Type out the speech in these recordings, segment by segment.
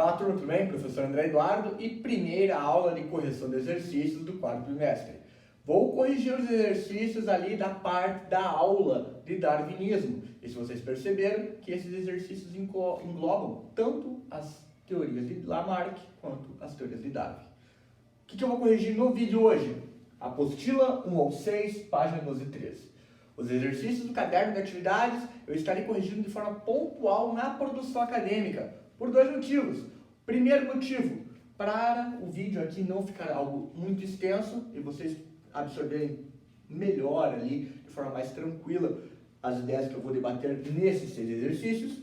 Fala turma, tudo bem? Professor André Eduardo e primeira aula de correção de exercícios do quarto trimestre. Vou corrigir os exercícios ali da parte da aula de darwinismo. E se vocês perceberam que esses exercícios englobam tanto as teorias de Lamarck quanto as teorias de Darwin. O que eu vou corrigir no vídeo hoje? Apostila 1 ao 6, página 12 e 13. Os exercícios do caderno de atividades eu estarei corrigindo de forma pontual na produção acadêmica, por dois motivos. Primeiro motivo, para o vídeo aqui não ficar algo muito extenso e vocês absorverem melhor ali, de forma mais tranquila, as ideias que eu vou debater nesses 6 exercícios.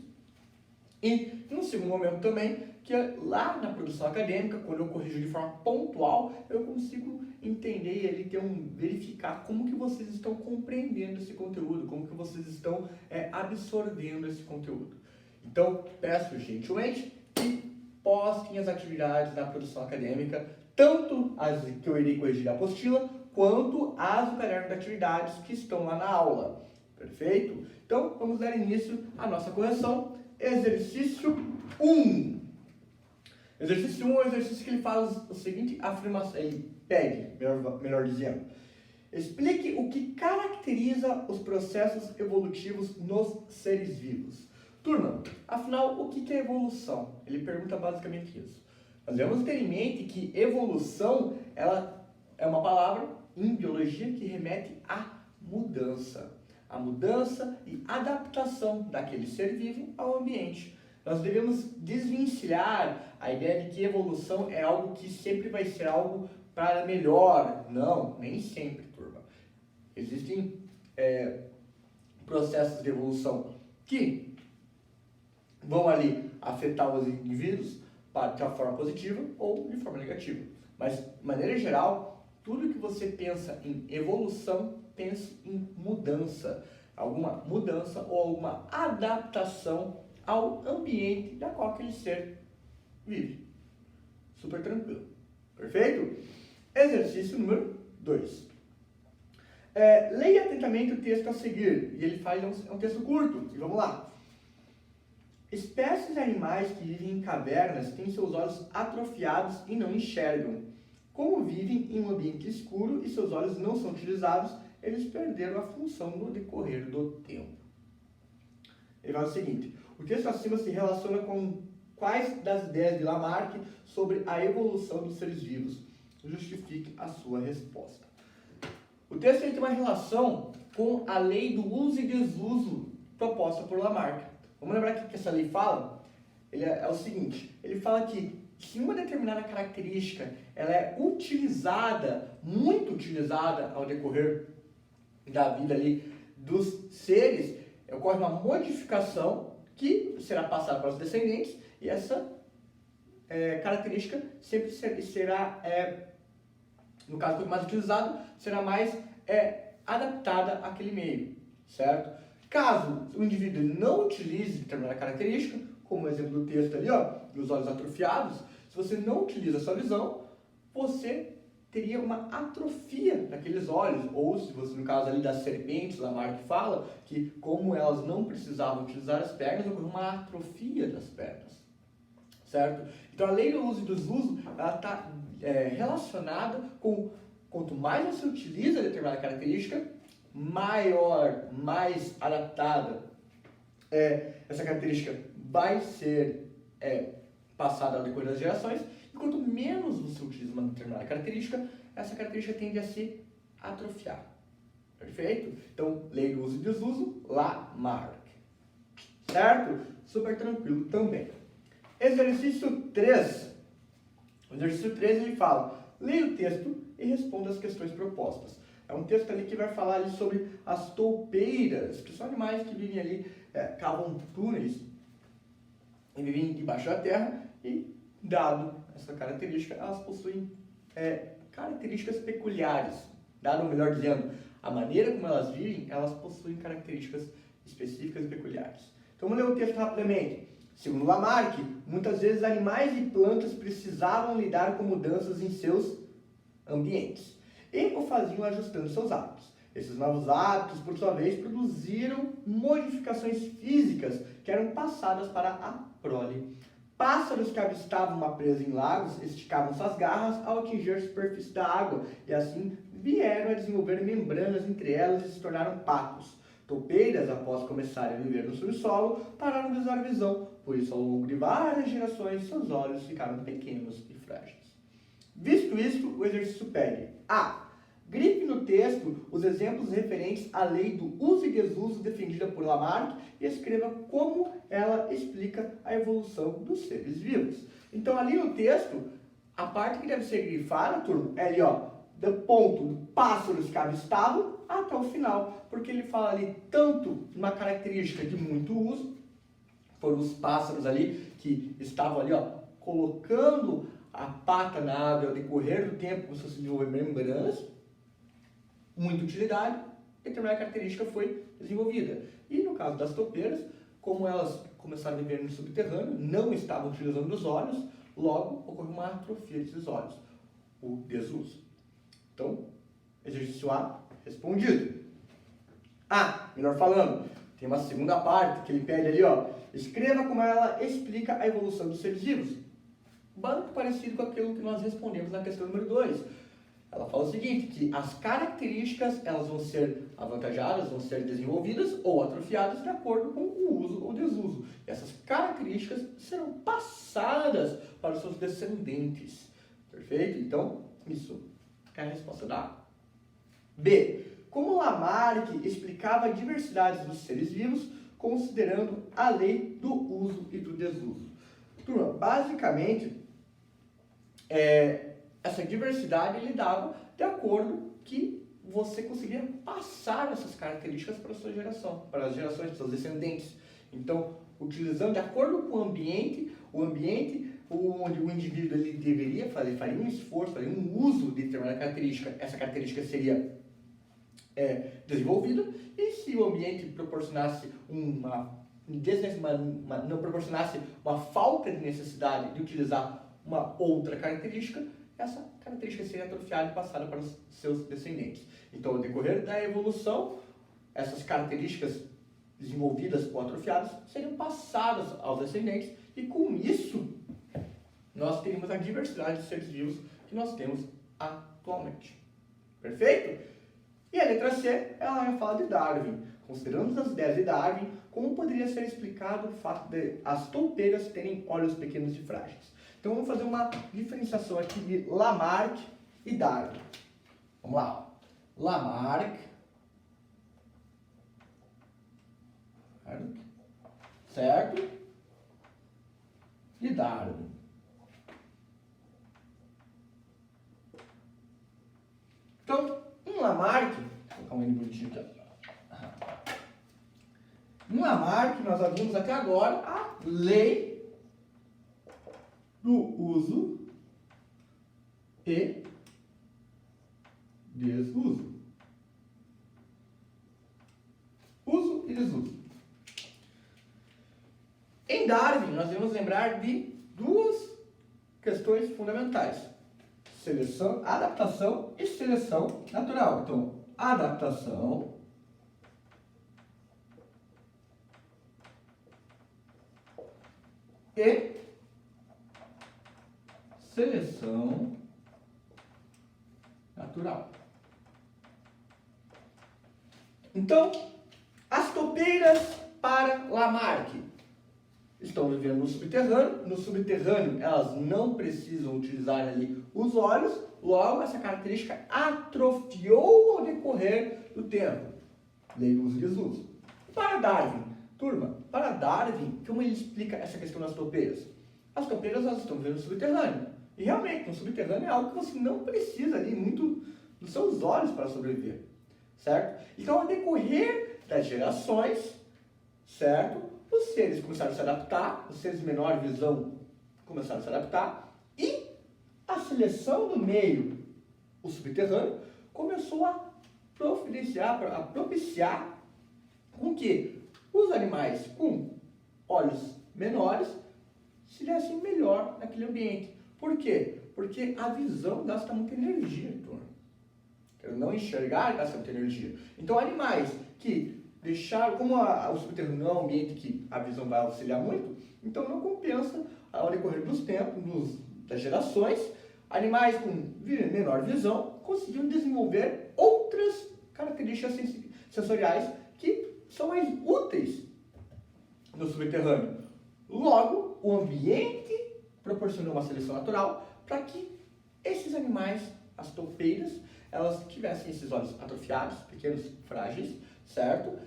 E, no segundo momento também, que lá na produção acadêmica, quando eu corrijo de forma pontual, eu consigo entender e ali verificar como que vocês estão compreendendo esse conteúdo, como que vocês estão absorvendo esse conteúdo. Então, peço gentilmente que postem as atividades da produção acadêmica, tanto as que eu irei corrigir a apostila, quanto as do caderno de atividades que estão lá na aula. Perfeito? Então, vamos dar início à nossa correção. Exercício 1. Exercício 1 é o exercício que ele faz a seguinte afirmação, ele pede, melhor dizendo. Explique o que caracteriza os processos evolutivos nos seres vivos. Turma, afinal, o que é evolução? Ele pergunta basicamente isso. Nós devemos ter em mente que evolução ela é uma palavra em biologia que remete à mudança. A mudança e adaptação daquele ser vivo ao ambiente. Nós devemos desvencilhar a ideia de que evolução é algo que sempre vai ser algo para melhor. Não, nem sempre, turma. Existem processos de evolução que vão ali afetar os indivíduos de uma forma positiva ou de forma negativa. Mas, de maneira geral, tudo que você pensa em evolução, pense em mudança. Alguma mudança ou alguma adaptação ao ambiente da qual aquele ser vive. Super tranquilo. Perfeito? Exercício número 2. Leia atentamente o texto a seguir. E ele faz um texto curto. E vamos lá. Espécies de animais que vivem em cavernas têm seus olhos atrofiados e não enxergam. Como vivem em um ambiente escuro e seus olhos não são utilizados, eles perderam a função no decorrer do tempo. Ele fala o seguinte: o texto acima se relaciona com quais das ideias de Lamarck sobre a evolução dos seres vivos? Justifique a sua resposta. O texto tem uma relação com a lei do uso e desuso proposta por Lamarck. Vamos lembrar que essa lei fala? É o seguinte, ele fala que se uma determinada característica ela é utilizada, muito utilizada ao decorrer da vida ali dos seres, ocorre uma modificação que será passada para os descendentes e essa característica sempre será, no caso quanto mais utilizado, será mais adaptada àquele meio, certo? Caso o indivíduo não utilize determinada característica, como o exemplo do texto ali, ó, dos olhos atrofiados, se você não utiliza a sua visão, você teria uma atrofia daqueles olhos, ou se você, no caso ali das serpentes, Lamarck fala que como elas não precisavam utilizar as pernas, ocorreu uma atrofia das pernas, certo? Então a lei do uso e do desuso, ela está relacionada com quanto mais você utiliza determinada característica, maior, mais adaptada essa característica vai ser passada ao decorrer das gerações, e quanto menos você utiliza uma determinada característica, essa característica tende a se atrofiar. Perfeito? Então, lei do uso e desuso, Lamarck. Certo? Super tranquilo também. Exercício 3. O exercício 3 ele fala: leia o texto e responda as questões propostas. É um texto ali que vai falar ali sobre as toupeiras, que são animais que vivem ali, cavam túneis e vivem debaixo da terra e, dado essa característica, elas possuem características peculiares. Dado, melhor dizendo, a maneira como elas vivem, elas possuem características específicas e peculiares. Então, vamos ler o texto rapidamente. Segundo Lamarck, muitas vezes animais e plantas precisavam lidar com mudanças em seus ambientes e o faziam ajustando seus hábitos. Esses novos hábitos, por sua vez, produziram modificações físicas que eram passadas para a prole. pássaros que avistavam uma presa em lagos esticavam suas garras ao atingir a superfície da água e assim vieram a desenvolver membranas entre elas e se tornaram patos. Topeiras, após começarem a viver no subsolo, pararam de usar a visão, por isso ao longo de várias gerações seus olhos ficaram pequenos e frágeis. Visto isto, o exercício pede A. Grife no texto os exemplos referentes à lei do uso e desuso defendida por Lamarck e escreva como ela explica a evolução dos seres vivos. Então, ali no texto, a parte que deve ser grifada, turma, é ali, ó, do ponto do pássaros que avistavam até o final, porque ele fala ali tanto uma característica de muito uso, foram os pássaros ali que estavam ali, ó, colocando a pata na água ao decorrer do tempo, como se fosse desenvolver membranas, muita utilidade, determinada característica foi desenvolvida. E no caso das topeiras, como elas começaram a viver no subterrâneo, não estavam utilizando os olhos, logo ocorreu uma atrofia desses olhos, o desuso. Então, exercício A, respondido. A, melhor falando, tem uma segunda parte que ele pede ali, ó, escreva como ela explica a evolução dos seres vivos. Muito parecido com aquilo que nós respondemos na questão número 2. Ela fala o seguinte, que as características elas vão ser avantajadas, vão ser desenvolvidas ou atrofiadas de acordo com o uso ou desuso. E essas características serão passadas para os seus descendentes. Perfeito? Então, isso é a resposta da A. B. Como Lamarck explicava a diversidade dos seres vivos, considerando a lei do uso e do desuso. Turma, basicamente, essa diversidade ele dava de acordo que você conseguia passar essas características para a sua geração, para as gerações dos seus descendentes. Então, utilizando de acordo com o ambiente onde o indivíduo ele deveria fazer, faria um esforço, faria um uso de determinada característica, essa característica seria desenvolvida, e se o ambiente proporcionasse não proporcionasse uma falta de necessidade de utilizar uma outra característica, essa característica seria atrofiada e passada para os seus descendentes. Então, ao decorrer da evolução, essas características desenvolvidas ou atrofiadas seriam passadas aos descendentes e, com isso, nós teríamos a diversidade de seres vivos que nós temos atualmente. Perfeito? E a letra C, ela vai falar de Darwin. Considerando as ideias de Darwin, como poderia ser explicado o fato de as toupeiras terem olhos pequenos e frágeis? Então, vamos fazer uma diferenciação aqui de Lamarck e Darwin. Vamos lá. Lamarck, certo? E Darwin. Então, em Lamarck, vou colocar um N bonitinho aqui. Em Lamarck, nós vimos até agora a lei do uso e desuso. Uso e desuso. Em Darwin, nós devemos lembrar de duas questões fundamentais: seleção, adaptação e seleção natural. Então, adaptação e seleção natural. Então, as topeiras para Lamarck estão vivendo no subterrâneo. No subterrâneo, elas não precisam utilizar ali os olhos. Logo, essa característica atrofiou ao decorrer do tempo. Lei do uso e desuso. Para Darwin, turma, para Darwin, como ele explica essa questão das topeiras? As topeiras, elas estão vivendo no subterrâneo. E realmente, no subterrâneo é algo que você não precisa ali muito dos seus olhos para sobreviver. Certo? Então, ao decorrer das gerações, certo? Os seres começaram a se adaptar, os seres de menor visão começaram a se adaptar, e a seleção do meio, o subterrâneo, começou a propiciar com que os animais com olhos menores se dessem melhor naquele ambiente. Por quê? Porque a visão gasta muita energia, turma. Não enxergar gasta muita energia. Então, animais que deixaram, como o subterrâneo não é um ambiente que a visão vai auxiliar muito, então não compensa ao decorrer dos tempos, das gerações, animais com menor visão conseguiram desenvolver outras características sensoriais que são mais úteis no subterrâneo. Logo, o ambiente proporcionou uma seleção natural para que esses animais, as toupeiras, elas tivessem esses olhos atrofiados, pequenos, frágeis, certo?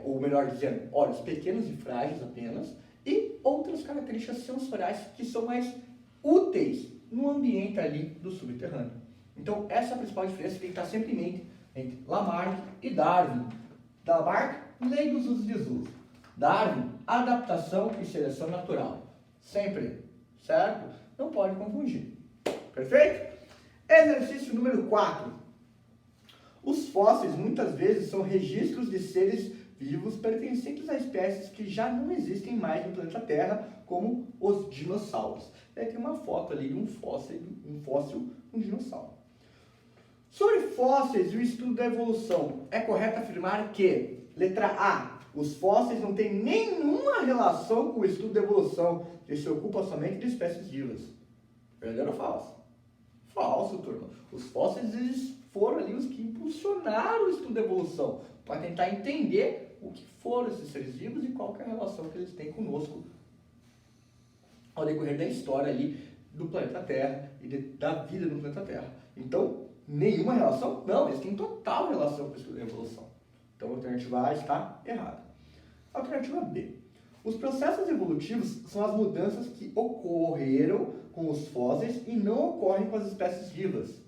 Ou melhor dizendo, olhos pequenos e frágeis apenas, e outras características sensoriais que são mais úteis no ambiente ali do subterrâneo. Então, essa é a principal diferença que tem que estar sempre em mente entre Lamarck e Darwin. Lamarck, lei dos usos e desusos. Darwin, adaptação e seleção natural. Sempre, certo? Não pode confundir. Perfeito? Exercício número 4. Os fósseis muitas vezes são registros de seres vivos pertencentes a espécies que já não existem mais no planeta Terra, como os dinossauros. Aí tem uma foto ali de um fóssil, um dinossauro. Sobre fósseis e o estudo da evolução, é correto afirmar que, letra A, os fósseis não têm nenhuma relação com o estudo da evolução, que se ocupa somente de espécies vivas. Verdadeiro ou falso? Falso, turma. Os fósseis, eles foram ali os que impulsionaram o estudo da evolução, para tentar entender o que foram esses seres vivos e qual que é a relação que eles têm conosco ao decorrer da história ali do planeta Terra e da vida no planeta Terra. Então, nenhuma relação? Não, eles têm total relação com o estudo da evolução. Então, a alternativa A está errada. Alternativa B. Os processos evolutivos são as mudanças que ocorreram com os fósseis e não ocorrem com as espécies vivas.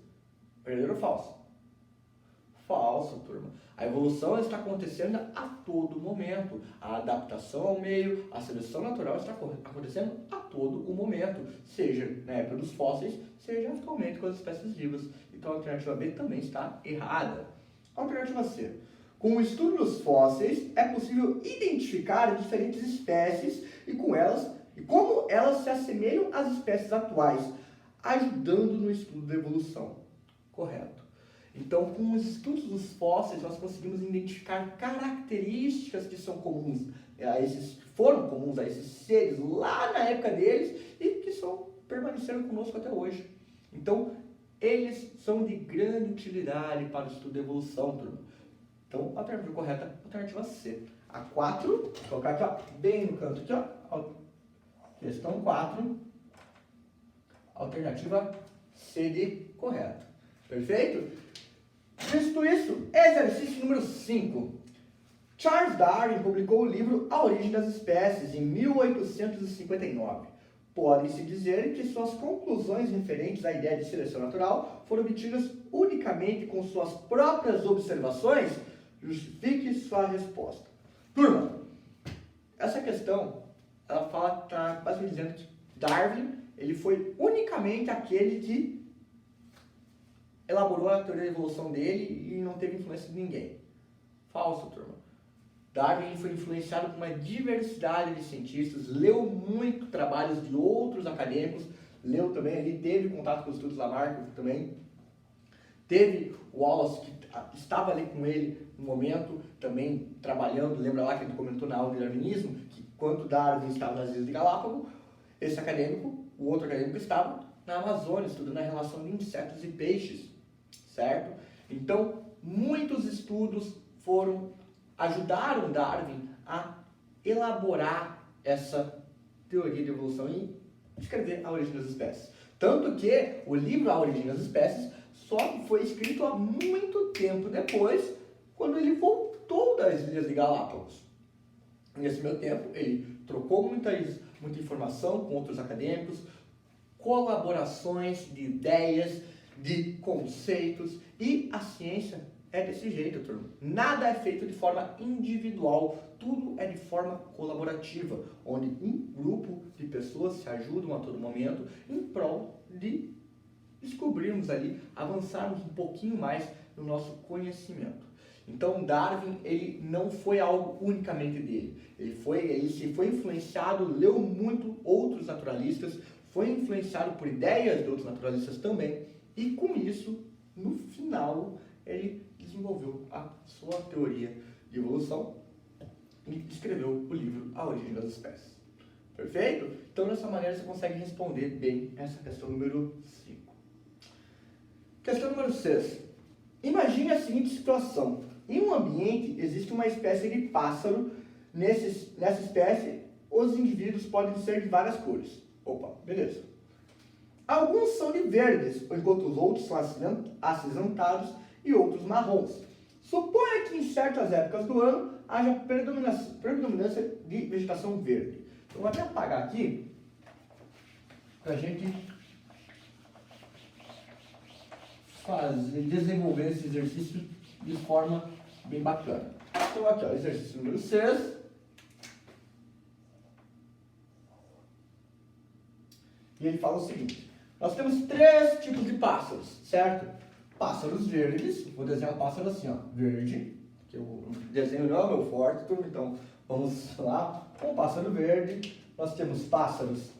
Verdadeiro ou falso? Falso, turma. A evolução está acontecendo a todo momento. A adaptação ao meio, a seleção natural está acontecendo a todo o momento. Seja na época dos fósseis, seja atualmente com as espécies vivas. Então a alternativa B também está errada. Alternativa C. Com o estudo dos fósseis, é possível identificar diferentes espécies e como elas se assemelham às espécies atuais, ajudando no estudo da evolução. Correto. Então, com os estudos dos fósseis, nós conseguimos identificar características que são comuns foram comuns a esses seres lá na época deles e que permaneceram conosco até hoje. Então, eles são de grande utilidade para o estudo da evolução, turma. Então, a alternativa correta é a alternativa C. A 4, vou colocar aqui, ó, bem no canto aqui, ó. Questão 4, alternativa C de correto. Perfeito? Visto isso, exercício número 5. Charles Darwin publicou o livro A Origem das Espécies em 1859. Pode-se dizer que suas conclusões referentes à ideia de seleção natural foram obtidas unicamente com suas próprias observações? Justifique sua resposta. Turma, essa questão, ela está basicamente dizendo que Darwin, ele foi unicamente aquele que elaborou a teoria da evolução dele e não teve influência de ninguém. Falso, turma. Darwin foi influenciado por uma diversidade de cientistas, leu muito trabalhos de outros acadêmicos, leu também ali, teve contato com os estudos Lamarck também, teve o Wallace que estava ali com ele no momento, também trabalhando, lembra lá que ele comentou na aula de darwinismo, que enquanto Darwin estava nas Ilhas de Galápagos, esse acadêmico, o outro acadêmico estava na Amazônia, estudando a relação de insetos e peixes, certo? Então, muitos estudos ajudaram Darwin a elaborar essa teoria de evolução e escrever A Origem das Espécies. Tanto que o livro A Origem das Espécies só foi escrito há muito tempo depois, quando ele voltou das Ilhas de Galápagos. Nesse meio tempo, ele trocou muita informação com outros acadêmicos, colaborações de ideias, de conceitos, e a ciência é desse jeito, turma. Nada é feito de forma individual, tudo é de forma colaborativa, onde um grupo de pessoas se ajudam a todo momento em prol de descobrirmos ali, avançarmos um pouquinho mais no nosso conhecimento. Então, Darwin, ele não foi algo unicamente dele. Ele se foi influenciado, leu muito outros naturalistas, foi influenciado por ideias de outros naturalistas também, e com isso, no final, ele desenvolveu a sua teoria de evolução e escreveu o livro A Origem das Espécies. Perfeito? Então, dessa maneira, você consegue responder bem essa questão número 5. Questão número 6. Imagine a seguinte situação. Em um ambiente, existe uma espécie de pássaro. Nessa espécie, os indivíduos podem ser de várias cores. Opa, beleza. Alguns são de verdes, enquanto os outros são acinzentados e outros marrons. Suponha que em certas épocas do ano haja predominância de vegetação verde. Eu vou até apagar aqui para a gente desenvolver esse exercício de forma bem bacana. Então aqui, ó, exercício número 6. E ele fala o seguinte: nós temos 3 tipos de pássaros, certo? Pássaros verdes, vou desenhar um pássaro assim, ó, verde, que o desenho não é meu forte, turma, então vamos lá. Um pássaro verde, nós temos pássaros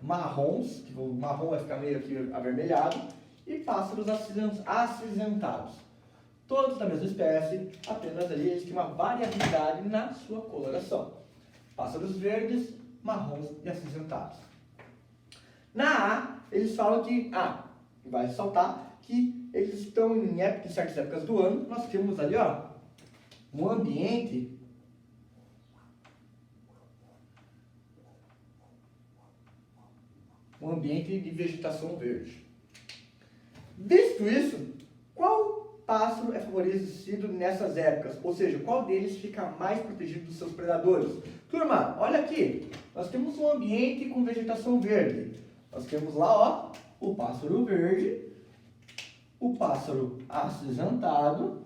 marrons, que o marrom vai ficar meio aqui avermelhado, e pássaros acinzentados. Todos da mesma espécie, apenas ali eles têm uma variabilidade na sua coloração. Pássaros verdes, marrons e acinzentados. Na A, eles falam que, vai ressaltar que eles estão em certas épocas do ano. Nós temos ali, ó, um ambiente de vegetação verde. Visto isso, qual pássaro é favorecido nessas épocas? Ou seja, qual deles fica mais protegido dos seus predadores? Turma, olha aqui, nós temos um ambiente com vegetação verde. Nós temos lá, ó, o pássaro verde, o pássaro acinzentado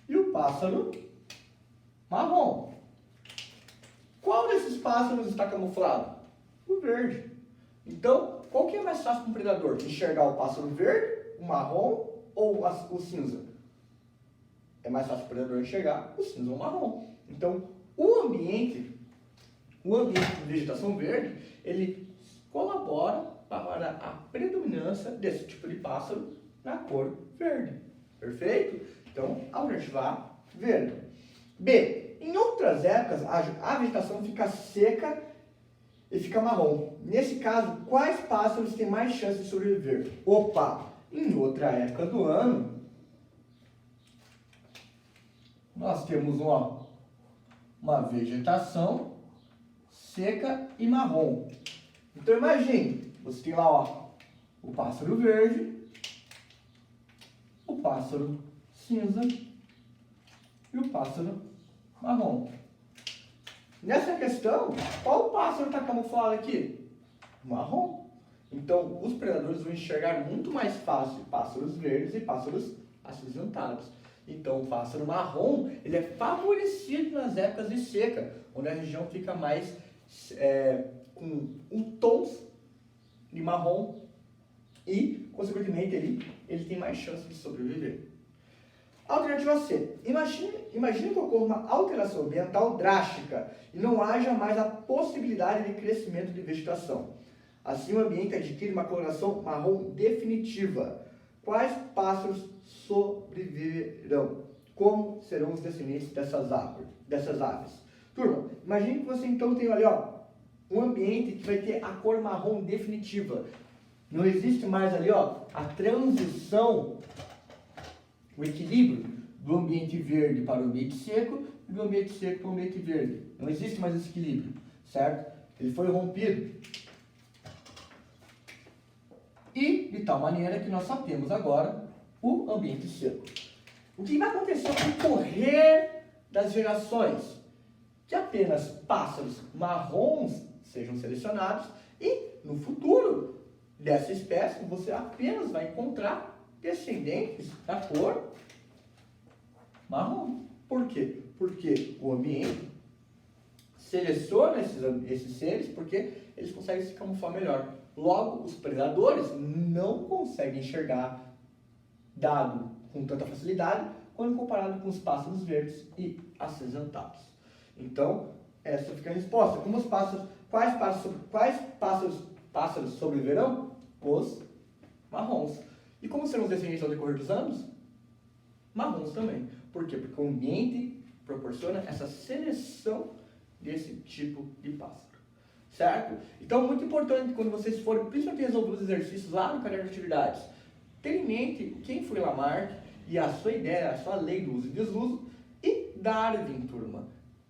e o pássaro marrom. Qual desses pássaros está camuflado? O verde. Então, qual que é mais fácil para um predador? Enxergar o pássaro verde, o marrom ou o cinza? É mais fácil para o predador enxergar o cinza ou o marrom. Então, o ambiente de vegetação verde, ele colabora para a predominância desse tipo de pássaro na cor verde. Perfeito? Então, a alternativa A, verde. B. Em outras épocas, a vegetação fica seca e fica marrom. Nesse caso, quais pássaros têm mais chance de sobreviver? Opa! Em outra época do ano, nós temos uma vegetação seca e marrom. Então imagine, você tem lá, ó, o pássaro verde, o pássaro cinza e o pássaro marrom. Nessa questão, qual pássaro está camuflado aqui? O marrom. Então, os predadores vão enxergar muito mais fácil pássaros verdes e pássaros acinzentados. Então, o pássaro marrom, ele é favorecido nas épocas de seca, onde a região fica mais com tons de marrom e, consequentemente, ele tem mais chance de sobreviver. Alternativa C. Imagine que ocorra uma alteração ambiental drástica e não haja mais a possibilidade de crescimento de vegetação. Assim, o ambiente adquire uma coloração marrom definitiva. Quais pássaros sobreviverão? Como serão os descendentes dessas aves? Turma, imagine que você então tem ali, ó, um ambiente que vai ter a cor marrom definitiva. Não existe mais ali, ó, a transição, o equilíbrio do ambiente verde para o ambiente seco e do ambiente seco para o ambiente verde. Não existe mais esse equilíbrio, certo? Ele foi rompido. E de tal maneira que nós só temos agora o ambiente seco. O que vai acontecer com o correr das gerações? Que apenas pássaros marrons sejam selecionados e no futuro dessa espécie você apenas vai encontrar descendentes da cor marrom. Por quê? Porque o ambiente seleciona esses seres porque eles conseguem se camuflar melhor. Logo, os predadores não conseguem enxergar dado com tanta facilidade quando comparado com os pássaros verdes e acinzentados. Então, essa fica a resposta. Como os pássaros, quais pássaros sobreviverão? Os marrons. E como serão os descendentes ao decorrer dos anos? Marrons também. Por quê? Porque o ambiente proporciona essa seleção desse tipo de pássaro. certo? Então, muito importante quando vocês forem, principalmente resolver os exercícios lá no caderno de atividades, ter em mente quem foi Lamarck e a sua ideia, a sua lei do uso e desuso, e Darwin, turma,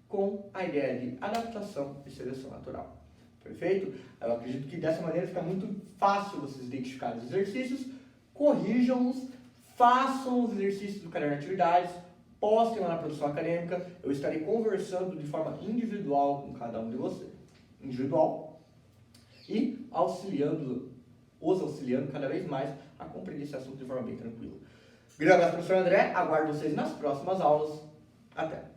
com a ideia de adaptação e seleção natural. Perfeito? Eu acredito que dessa maneira fica muito fácil vocês identificarem os exercícios, corrijam-os, façam os exercícios do caderno de atividades, postem lá na produção acadêmica, eu estarei conversando de forma individual com cada um de vocês, individual, e os auxiliando cada vez mais a compreender esse assunto de forma bem tranquila. Grande abraço, professor André, aguardo vocês nas próximas aulas. Até!